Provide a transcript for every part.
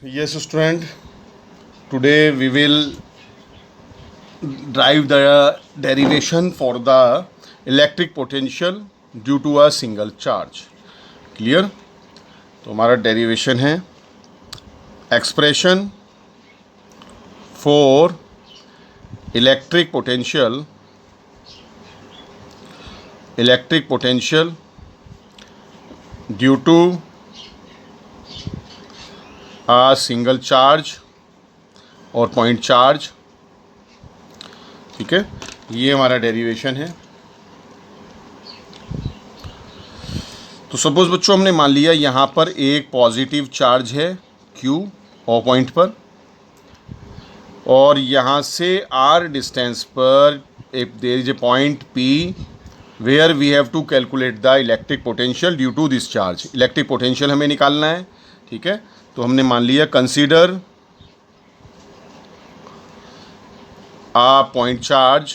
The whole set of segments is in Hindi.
Yes, student. Today we will drive the derivation for the electric potential due to a single charge. Clear? तो हमारा डेरिवेशन है expression for electric potential due to a single charge और पॉइंट चार्ज. ठीक है, ये हमारा डेरिवेशन है. तो सपोज बच्चों हमने मान लिया यहाँ पर एक पॉजिटिव चार्ज है Q ओ पॉइंट पर, और यहाँ से R डिस्टेंस पर एक there is a point P where we have to calculate the electric potential due to this charge. Electric potential हमें निकालना है. ठीक है, तो हमने मान लिया consider a point charge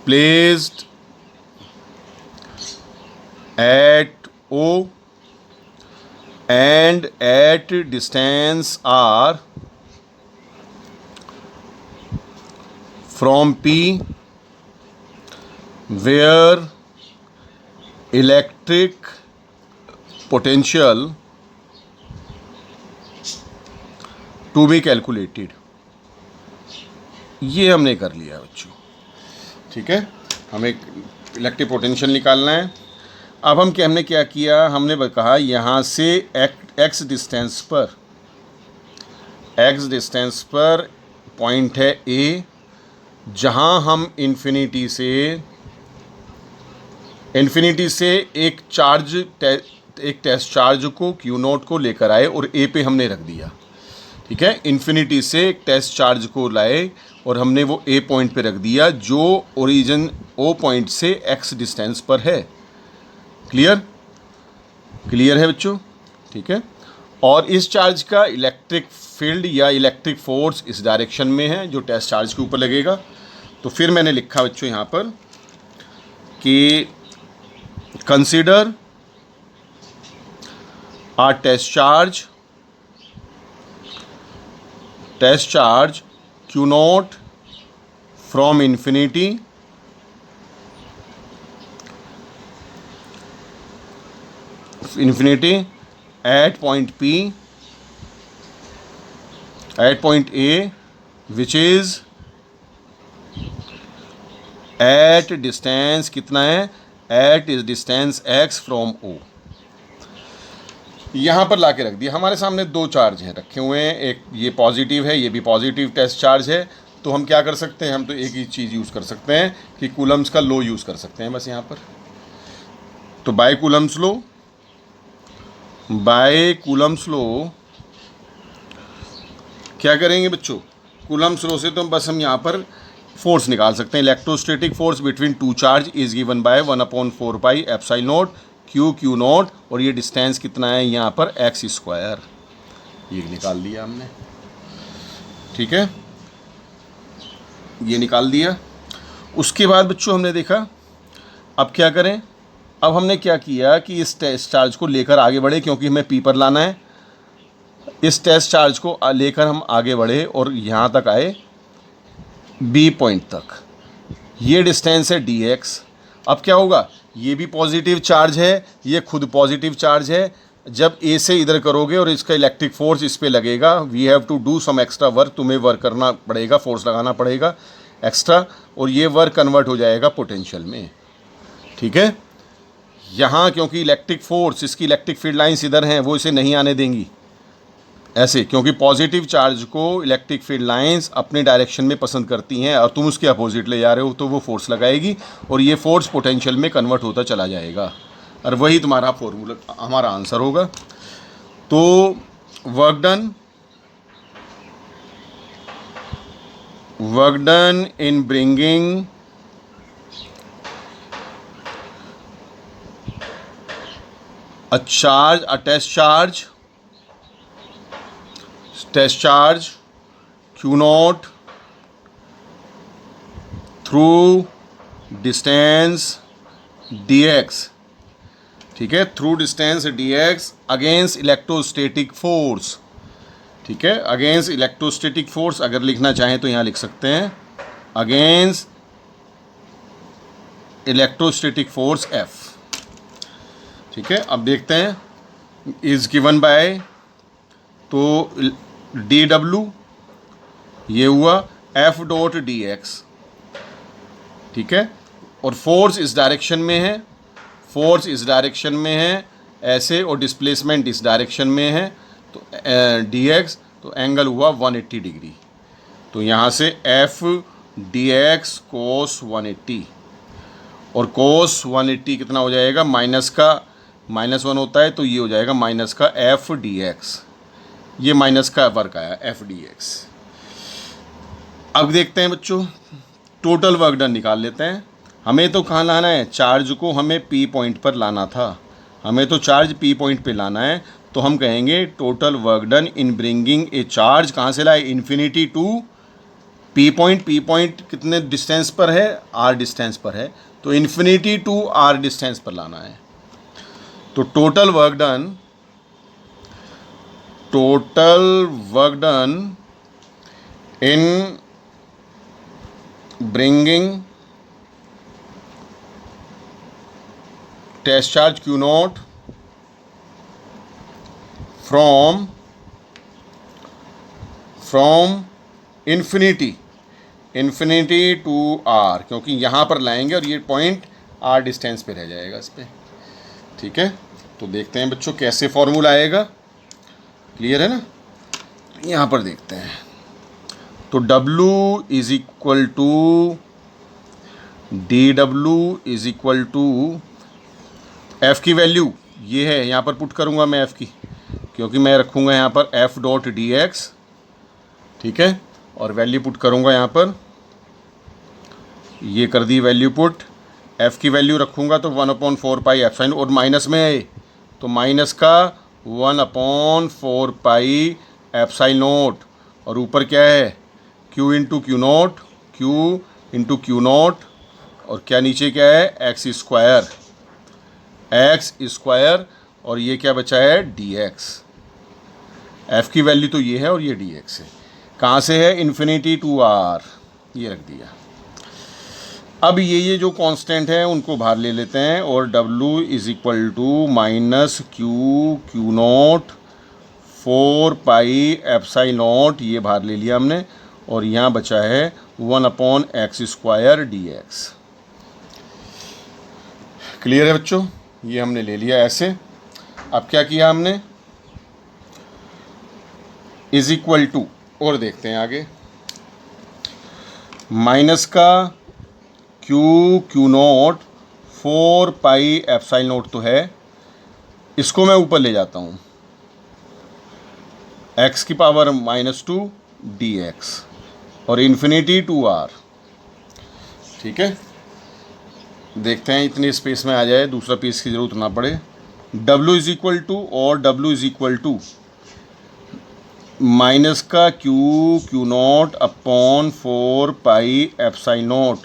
placed at O and at distance R from P where electric potential to be calculated. ये हमने कर लिया बच्चों. ठीक है, हमें इलेक्ट्रिक पोटेंशियल निकालना है. अब हमने क्या किया, हमने कहा यहाँ से एक्स डिस्टेंस पर पॉइंट है ए, जहाँ हम इन्फिनिटी से एक टेस्ट चार्ज को क्यू नोट को लेकर आए और ए पे हमने रख दिया. ठीक है, इन्फिनिटी से एक टेस्ट चार्ज को लाए और हमने वो ए पॉइंट पे रख दिया जो ओरिजिन ओ पॉइंट से एक्स डिस्टेंस पर है. क्लियर है बच्चों. ठीक है, और इस चार्ज का इलेक्ट्रिक फील्ड या इलेक्ट्रिक फोर्स इस डायरेक्शन में है जो टेस्ट चार्ज के ऊपर लगेगा. तो फिर मैंने लिखा बच्चों यहाँ पर कि consider a test charge Q naught from infinity at point P at point A which is at distance कितना है, at is distance x from O. यहाँ पर ला के रख दिया. हमारे सामने दो चार्ज हैं रखे हुए हैं, एक ये पॉजिटिव है, ये भी पॉजिटिव टेस्ट चार्ज है. तो हम क्या कर सकते हैं, हम तो एक ही चीज़ यूज़ कर सकते हैं कि कूलम्स का लॉ यूज़ कर सकते हैं बस यहाँ पर. तो बाय कूलम्स लॉ क्या करेंगे बच्चों, कूलम्स लॉ से तो बस हम यहाँ पर फोर्स निकाल सकते हैं. Electrostatic force between two charge is given bye 1/4 pi epsilon not Q not, और ये डिस्टेंस कितना है यहाँ पर एक्स स्क्वायर. ये निकाल दिया हमने. ठीक है, ये निकाल दिया. उसके बाद बच्चों हमने देखा अब क्या करें. अब हमने क्या किया कि इस टेस्ट चार्ज को लेकर आगे बढ़े, क्योंकि हमें पी पर लाना है. इस टेस्ट चार्ज को लेकर हम आगे बढ़े और यहाँ तक आए बी पॉइंट तक. ये डिस्टेंस है डी एक्स. अब क्या होगा, ये भी पॉजिटिव चार्ज है, ये खुद पॉजिटिव चार्ज है. जब ए से इधर करोगे और इसका इलेक्ट्रिक फोर्स इस पर लगेगा, we have to do some extra work. तुम्हें वर्क करना पड़ेगा, फोर्स लगाना पड़ेगा एक्स्ट्रा, और ये वर्क कन्वर्ट हो जाएगा पोटेंशियल में. ठीक है, यहाँ क्योंकि इलेक्ट्रिक फोर्स, इसकी इलेक्ट्रिक फील्ड लाइंस इधर हैं, वो इसे नहीं आने देंगी ऐसे, क्योंकि पॉजिटिव चार्ज को इलेक्ट्रिक फील्ड लाइंस अपने डायरेक्शन में पसंद करती हैं और तुम उसके अपोजिट ले जा रहे हो तो वो फोर्स लगाएगी और ये फोर्स पोटेंशियल में कन्वर्ट होता चला जाएगा, और वही तुम्हारा फॉर्मूला, हमारा आंसर होगा. तो work done in bringing a test charge Q naught through distance dx ठीक है, through distance dx against electrostatic force. ठीक है, अगेंस्ट इलेक्ट्रोस्टैटिक फोर्स अगर लिखना चाहें तो यहाँ लिख सकते हैं अगेंस्ट इलेक्ट्रोस्टैटिक फोर्स F। ठीक है, अब देखते हैं इज गिवन बाय, तो dw ये हुआ F डॉट dx। ठीक है, और फोर्स इस डायरेक्शन में है, फोर्स इस डायरेक्शन में है ऐसे, और डिस्प्लेसमेंट इस डायरेक्शन में है, तो dx, तो एंगल हुआ 180 डिग्री। तो यहाँ से F dx cos 180, और cos 180 कितना हो जाएगा, माइनस का -1 होता है, तो ये हो जाएगा माइनस का F dx, ये माइनस का वर्क आया F dx। अब देखते हैं बच्चों, टोटल वर्क डन निकाल लेते हैं। हमें तो कहाँ लाना है, चार्ज को हमें P पॉइंट पर लाना था, हमें तो चार्ज P पॉइंट पे लाना है, तो हम कहेंगे total work done in bringing a charge, कहाँ से लाए, infinity to P point. P point कितने डिस्टेंस पर है, R डिस्टेंस पर है, तो इन्फिनिटी टू R डिस्टेंस पर लाना है। तो total work done in bringing test charge Q naught from infinity to R, क्योंकि यहाँ पर लाएंगे और ये पॉइंट R डिस्टेंस पे रह जाएगा इस पर। ठीक है, तो देखते हैं बच्चों कैसे फॉर्मूला आएगा, क्लियर है ना। यहाँ पर देखते हैं, तो W is equal to dW is equal to F की वैल्यू ये है, यहाँ पर पुट करूँगा मैं F की, क्योंकि मैं रखूँगा यहाँ पर F डॉट dx। ठीक है, और वैल्यू पुट करूँगा यहाँ पर, ये कर दी वैल्यू पुट, F की वैल्यू रखूँगा तो 1/4 पाई एप्सिलॉन, और माइनस में है तो माइनस का 1/4 पाई एप्सिलॉन नॉट, और ऊपर क्या है Q into Q not, Q into Q not, और क्या नीचे क्या है एक्स स्क्वायर, और ये क्या बचा है dx। F की वैल्यू तो ये है और ये dx है, कहाँ से है, इन्फिनिटी टू R, ये रख दिया। अब ये जो कांस्टेंट है उनको बाहर ले लेते हैं, और W is equal to minus Q naught 4 pi epsilon naught, ये बाहर ले लिया हमने, और यहाँ बचा है 1/x² dx। क्लियर है बच्चों, ये हमने ले लिया ऐसे। अब क्या किया हमने, इज इक्वल टू, और देखते हैं आगे, माइनस का Q naught 4 pi epsilon not तो है, इसको मैं ऊपर ले जाता हूँ, x की पावर -2 dx, और इन्फिनिटी टू R। ठीक है, देखते हैं इतनी स्पेस में आ जाए, दूसरा पीस की ज़रूरत ना पड़े। W इज इक्वल टू, और W is equal to minus का Q naught upon 4 pi epsilon naught,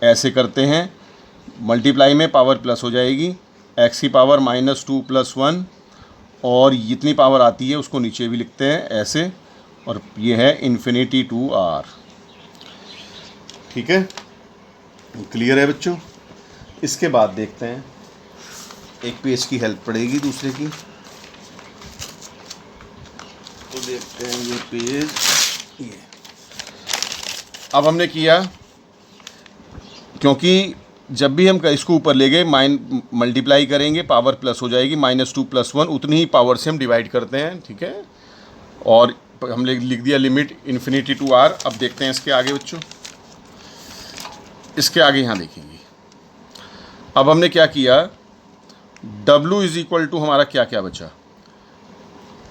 ऐसे करते हैं, मल्टीप्लाई में पावर प्लस हो जाएगी, x की पावर -2 + 1, और जितनी पावर आती है उसको नीचे भी लिखते हैं ऐसे, और ये है इन्फिनिटी टू R। ठीक है, क्लियर है बच्चों। इसके बाद देखते हैं, एक पेज की हेल्प पड़ेगी दूसरे की, तो देखते हैं ये पेज, ये अब हमने किया, क्योंकि जब भी हम इसको ऊपर ले गए मल्टीप्लाई करेंगे पावर प्लस हो जाएगी, -2 + 1, उतनी ही पावर से हम डिवाइड करते हैं। ठीक है, और हमने लिख दिया लिमिट इन्फिनिटी टू R। अब देखते हैं इसके आगे बच्चों, इसके आगे यहाँ देखेंगे। अब हमने क्या किया, W इज इक्वल टू हमारा क्या क्या बचा,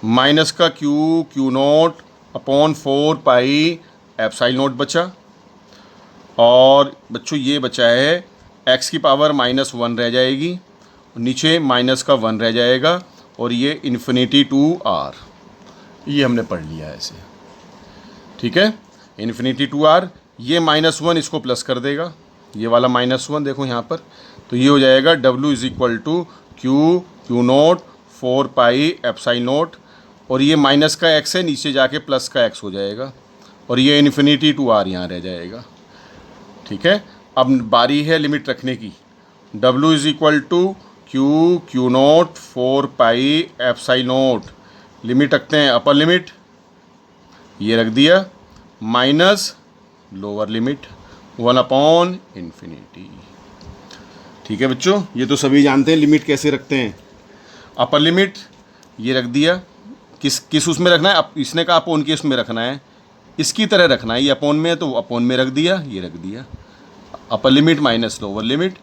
माइनस का Q naught upon 4 pi epsilon not बचा, और बच्चों ये बचा है x की पावर -1 रह जाएगी, नीचे माइनस का 1 रह जाएगा, और ये इन्फिनिटी टू R, ये हमने पढ़ लिया ऐसे। ठीक है, इन्फिनिटी टू R, ये -1 इसको प्लस कर देगा, ये वाला -1 देखो यहाँ पर, तो ये हो जाएगा W is equal to Q naught 4 pi epsilon naught, और ये माइनस का एक्स है, नीचे जाके प्लस का एक्स हो जाएगा, और ये इन्फिनिटी टू आर यहाँ रह जाएगा। ठीक है, अब बारी है लिमिट रखने की। W is equal to Q naught 4 pi epsilon naught, limit रखते हैं अपर लिमिट, ये रख दिया, minus lower limit 1 upon infinity. ठीक है बच्चों, ये तो सभी जानते हैं लिमिट कैसे रखते हैं। अपर लिमिट ये रख दिया, किस उसमें रखना है, अब इसने कहा अपोन के उसमें रखना है, इसकी तरह रखना है, ये अपोन में है तो अपोन में रख दिया, ये रख दिया, upper limit minus lower limit.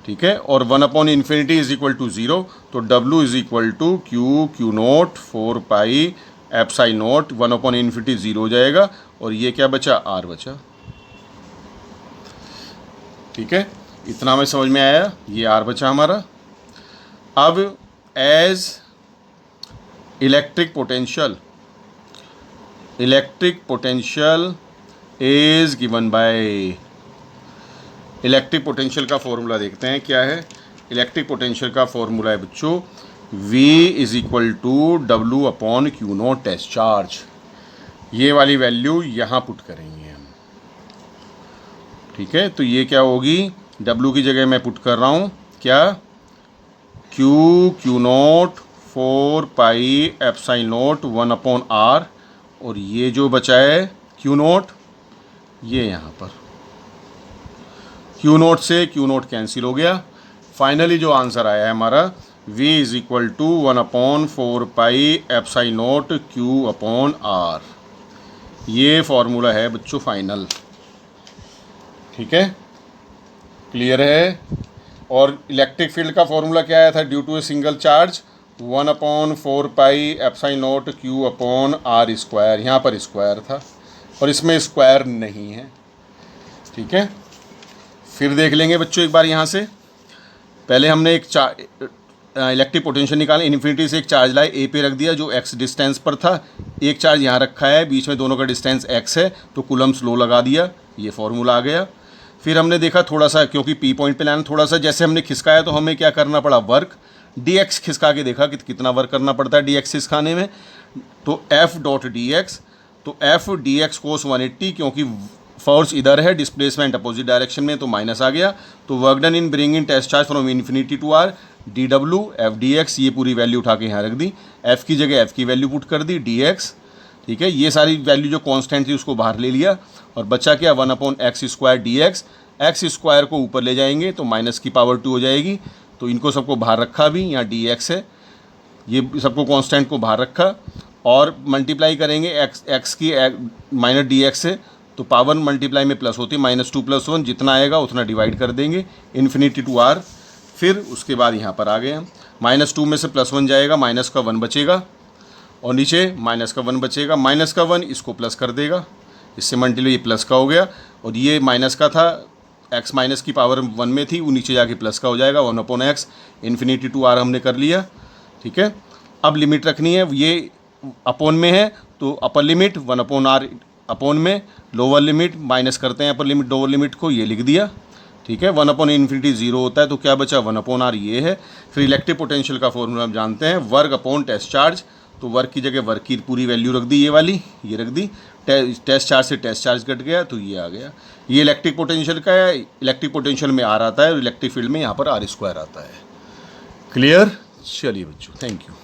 ठीक है, और 1 upon infinity is equal to 0, तो W is equal to Q naught 4 pi epsilon naught, 1 upon infinity 0 हो जाएगा, और ये क्या बचा, R बचा। ठीक है, इतना हमें समझ में आया, ये R बचा हमारा। अब as electric potential is given by, electric potential का फॉर्मूला देखते हैं क्या है। इलेक्ट्रिक पोटेंशियल का फॉर्मूला है बच्चों V is equal to W upon Q naught test charge. ये वाली वैल्यू यहाँ पुट करेंगे हम। ठीक है, तो ये क्या होगी, W की जगह मैं पुट कर रहा हूँ क्या, Q naught 4 pi epsilon naught 1 upon R, और ये जो बचा है क्यू नोट, ये यहाँ पर क्यू नोट से क्यू नोट कैंसिल हो गया। फाइनली जो आंसर आया है हमारा V is equal to 1 upon 4 pi epsilon naught Q upon R, ये फॉर्मूला है बच्चों फाइनल। ठीक है, क्लियर है। और इलेक्ट्रिक फील्ड का फॉर्मूला क्या आया था, due to a single charge 1 upon 4 pi epsilon naught Q upon R square, यहाँ पर स्क्वायर था और इसमें स्क्वायर नहीं है। ठीक है, फिर देख लेंगे बच्चों एक बार यहाँ से। पहले हमने एक इलेक्ट्रिक पोटेंशियल निकाला, इन्फिनिटी से एक चार्ज लाए, ए पे रख दिया जो x डिस्टेंस पर था, एक चार्ज यहाँ रखा है, बीच में दोनों का डिस्टेंस x है, तो कूलम्ब्स लॉ लगा दिया, ये फॉर्मूला आ गया। फिर हमने देखा थोड़ा सा, क्योंकि पी पॉइंट पे लाना, थोड़ा सा जैसे हमने खिसकाया तो हमें क्या करना पड़ा, वर्क dx खिसका के देखा कि कितना वर्क करना पड़ता है dx खिसकाने में, तो f डॉट dx, तो f dx कोस 180, क्योंकि फोर्स इधर है, डिस्प्लेसमेंट अपोजिट डायरेक्शन में, तो माइनस आ गया, तो work done in bringing test charge from infinity to R dW f dx, ये पूरी वैल्यू उठा के यहाँ रख दी, f की जगह f की वैल्यू पुट कर दी dx। ठीक है, ये सारी वैल्यू जो कांस्टेंट थी उसको बाहर ले लिया, और बचा क्या, 1 upon x square dx, x square को ऊपर ले जाएंगे तो माइनस की पावर 2 हो जाएगी, तो इनको सबको बाहर रखा भी, यहाँ dx है, ये सबको कांस्टेंट को बाहर रखा, और मल्टीप्लाई करेंगे एक्स की माइनस dx से, तो पावर मल्टीप्लाई में प्लस होती है, -2 + 1, जितना आएगा उतना डिवाइड कर देंगे, इन्फिनिटी टू R। फिर उसके बाद यहाँ पर आ गए हम, -2 में से +1 जाएगा, माइनस का 1 बचेगा, और नीचे माइनस का 1 बचेगा, माइनस का 1 इसको प्लस कर देगा, इससे मल्टीप्लाई, ये प्लस का हो गया, और ये माइनस का था, x माइनस की पावर 1 में थी, वो नीचे जाके प्लस का हो जाएगा, 1 upon x, infinity to R हमने कर लिया। ठीक है, अब लिमिट रखनी है, ये अपोन में है तो upper limit 1 upon R upon में, लोअर लिमिट माइनस करते हैं अपर लिमिट लोअर लिमिट को, ये लिख दिया। ठीक है, 1 अपॉन इन्फिनिटी 0 होता है, तो क्या बचा, 1 अपॉन R ये है। फिर इलेक्ट्रिक पोटेंशियल का फॉर्मूला हम जानते हैं, वर्क अपॉन टेस्ट चार्ज, तो वर्क की जगह वर्क की पूरी वैल्यू रख दी, ये वाली ये रख दी, टेस्ट चार्ज से टेस्ट चार्ज कट गया, तो ये आ गया। ये इलेक्ट्रिक पोटेंशियल का है, इलेक्ट्रिक पोटेंशियल में R आता है, और इलेक्ट्रिक फील्ड में यहाँ पर R स्क्वायर आता है। क्लियर, चलिए बच्चों, थैंक यू।